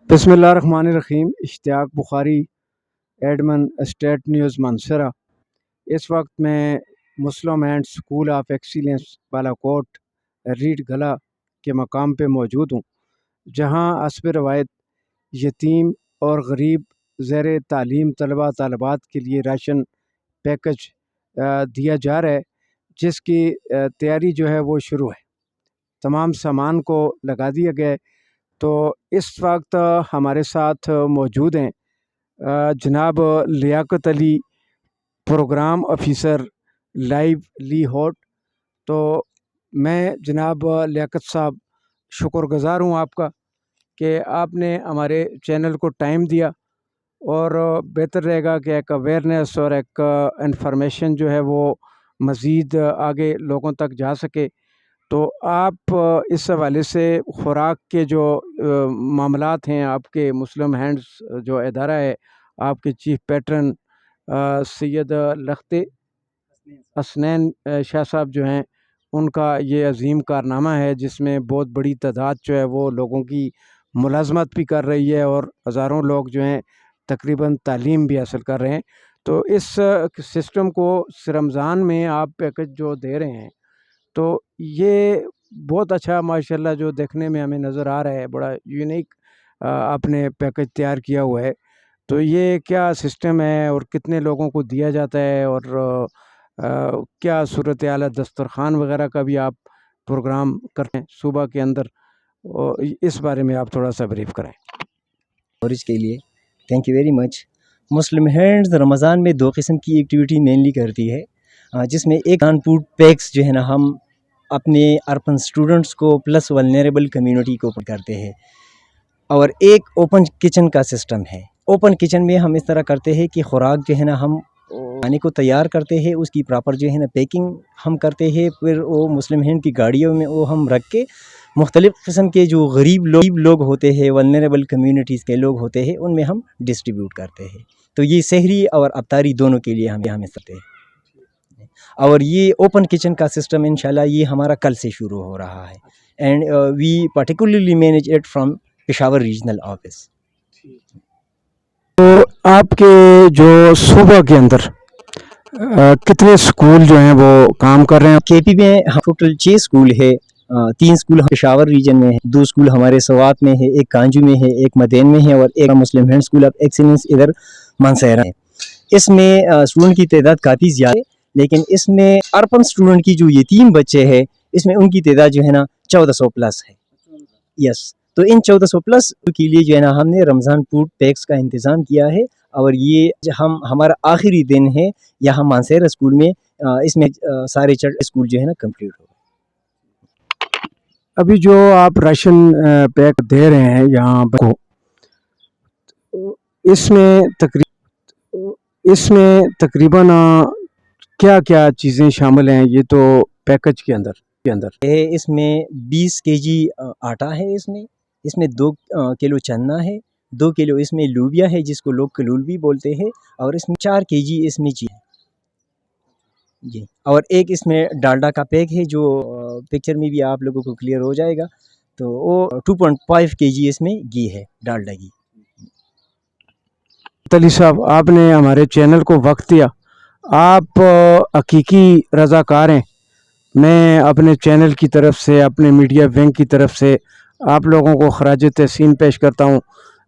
बिस्मिल्लाहिर्रहमानिर्रहीम। इश्तियाक बुखारी, एडमन state news Mansehra. इस वक्त मैं Muslim and school of excellence Balakot रीड गला के मकाम पे मौजूद हूँ, जहाँ हस्ब रवायत यतीम और गरीब ज़ेर तालीम तलबा तालबात के लिए राशन पैकेज दिया जा रहा है, जिसकी तैयारी जो है वो शुरू है। तमाम सामान को लगा दिया गया है। तो इस वक्त हमारे साथ मौजूद हैं जनाब Liaquat Ali, programme officer livelihood. तो मैं जनाब लियाकत साहब शुक्रगुज़ार हूँ आपका कि आपने हमारे चैनल को टाइम दिया, और बेहतर रहेगा कि एक अवेयरनेस और एक इंफॉर्मेशन जो है वो मज़ीद आगे लोगों तक जा सके। तो आप इस हवाले से खुराक के जो मामलात हैं, आपके मुस्लिम हैंड्स जो इदारा है, आपके चीफ पैटर्न सैयद लख्ते हसनैन शाह साहब जो हैं, उनका ये अजीम कारनामा है, जिसमें बहुत बड़ी तादाद जो है वो लोगों की मुलाजमत भी कर रही है, और हज़ारों लोग जो हैं तकरीबन तालीम भी हासिल कर रहे हैं। तो इस सिस्टम को रमज़ान में आप पैकेज जो दे रहे हैं, तो ये बहुत अच्छा माशाल्लाह जो देखने में हमें नज़र आ रहा है, बड़ा यूनिक आपने पैकेज तैयार किया हुआ है। तो ये क्या सिस्टम है और कितने लोगों को दिया जाता है, और क्या सूरत हाल है? दस्तरखान वगैरह का भी आप प्रोग्राम करते हैं सुबह के अंदर, और इस बारे में आप थोड़ा सा ब्रीफ कराएं। कवरेज के लिए thank you very much. Muslim hands Ramzan में दो किस्म की एक्टिविटी मेनली करती है, जिसमें एक नॉन फूड पैक्स जो है ना, हम अपने अर्बन स्टूडेंट्स को प्लस वल्नरेबल कम्युनिटी को करते हैं, और एक ओपन किचन का सिस्टम है। ओपन किचन में हम इस तरह करते हैं कि खुराक जो है ना, हम खाने को तैयार करते हैं, उसकी प्रॉपर जो है ना पैकिंग हम करते हैं, फिर वो मुस्लिम हैंड की गाड़ियों में वो हम रख के मुख्तलिफ़ किस्म के जो गरीब लोग होते हैं, वल्नरेबल कम्युनिटीज़ के लोग होते हैं, उनमें हम डिस्ट्रीब्यूट करते हैं। तो ये सहरी और अफ्तारी दोनों के लिए हम यहाँ करते हैं। और ये ओपन किचन का सिस्टम इंशाल्लाह ये हमारा कल से शुरू हो रहा है, and we particularly manage it from Peshawar regional office. तो आपके जो सूबा के अंदर कितने स्कूल जो हैं वो काम कर रहे हैं? केपी में टोटल 6 स्कूल है। 3 स्कूल पेशावर रीजन में है, 2 स्कूल हमारे सवात में है, एक कांजू में है, एक मदेन में है, और एक मुस्लिम हैंड स्कूल ऑफ एक्सीलेंस इधर मानसहरा है। इसमें स्टूडेंट की तादाद काफ़ी ज़्यादा है, लेकिन इसमें अर्बन स्टूडेंट की जो यतीम बच्चे हैं, इसमें उनकी तादाद जो है ना 1400 प्लस है। यस, तो इन 1400 प्लस के लिए जो है ना, हमने रमज़ान फूड पैक्स का इंतज़ाम किया है, और ये हमारा आखिरी दिन है यहाँ मानसहरा स्कूल में। इसमें सारे स्कूल जो है ना कंप्लीट हो। अभी जो आप राशन पैक दे रहे हैं यहाँ को, इसमें तकरीबन क्या क्या चीज़ें शामिल हैं? ये तो पैकेज के अंदर है। इसमें 20 केजी आटा है, इसमें 2 किलो चना है, 2 किलो इसमें लूबिया है, जिसको लोग कलूल भी बोलते हैं, और इसमें 4 केजी इसमें चीज़ जी, और एक इसमें डालडा का पैक है, जो पिक्चर में भी आप लोगों को क्लियर हो जाएगा। तो वो 2.5 केजी इसमें घी है, डालडा घी। अली साहब, आपने हमारे चैनल को वक्त दिया, आप हकीकी रज़ाकार हैं। मैं अपने चैनल की तरफ से, अपने मीडिया विंग की तरफ से आप लोगों को खराज तहसीन पेश करता हूँ,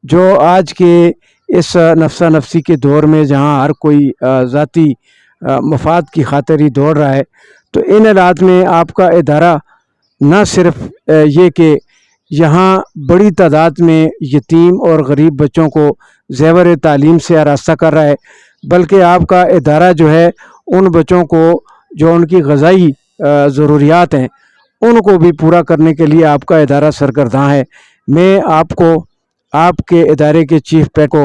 जो आज के इस नफ्सा नफसी के दौर में जहाँ हर कोई ज़ाती मफाद की खातिर ही दौड़ रहा है, तो इन हालात में आपका इदारा न सिर्फ ये कि यहाँ बड़ी तादाद में यतीम और गरीब बच्चों को ज़ेवर तालीम से आरास्ता कर रहा है, बल्कि आपका इदारा जो है उन बच्चों को जो उनकी ग़ज़ाई ज़रूरियात हैं, उनको भी पूरा करने के लिए आपका इदारा सरगर्दां है। मैं आपको, आपके इदारे के चीफ पैट को,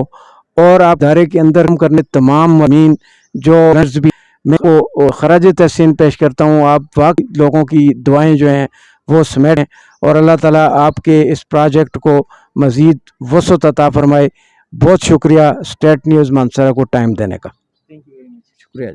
और आप इदारे के अंदर करने तमाम अमीन जो नर्स भी, मैं को खराज तहसीन पेश करता हूँ। आप वाकई लोगों की दुआएं जो हैं वो समेटें, और अल्लाह ताला आपके इस प्रोजेक्ट को मज़ीद वसअत अता फरमाए। बहुत शुक्रिया स्टेट न्यूज़ मानसरा को टाइम देने का। Thank you very much. शुक्रिया।